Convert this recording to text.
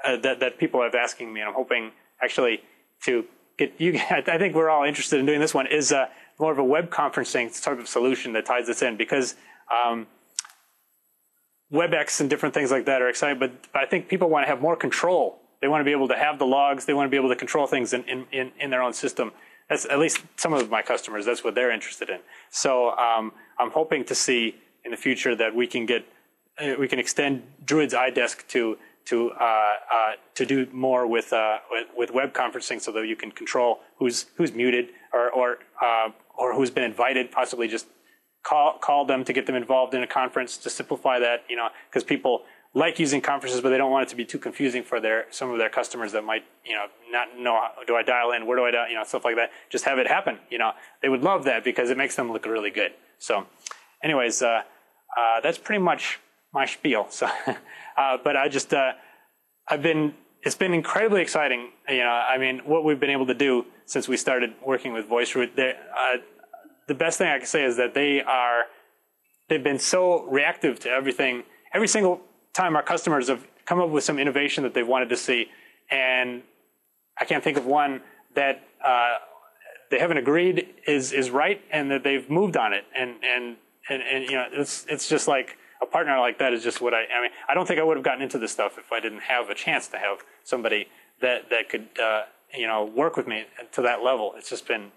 that people have asking me, and I'm hoping actually to get you. I think we're all interested in doing this one. Is more of a web conferencing type of solution that ties this in, because WebEx and different things like that are exciting, but I think people want to have more control. They want to be able to have the logs. They want to be able to control things in their own system. That's at least some of my customers. That's what they're interested in. So I'm hoping to see in the future that we can extend Druid's iDesk to do more with web conferencing, so that you can control who's muted or who's been invited, possibly just call them to get them involved in a conference to simplify that, because people like using conferences, but they don't want it to be too confusing for some of their customers that might, not know, do I dial in, where do I dial, stuff like that. Just have it happen. They would love that because it makes them look really good. So anyways, that's pretty much my spiel. So, but it's been incredibly exciting. What we've been able to do since we started working with VoiceRoot, the best thing I can say is that they've been so reactive to everything. Every single time our customers have come up with some innovation that they've wanted to see, and I can't think of one that they haven't agreed is right, and that they've moved on it. And it's just like a partner like that is just what I don't think I would have gotten into this stuff if I didn't have a chance to have somebody that could work with me to that level. It's just been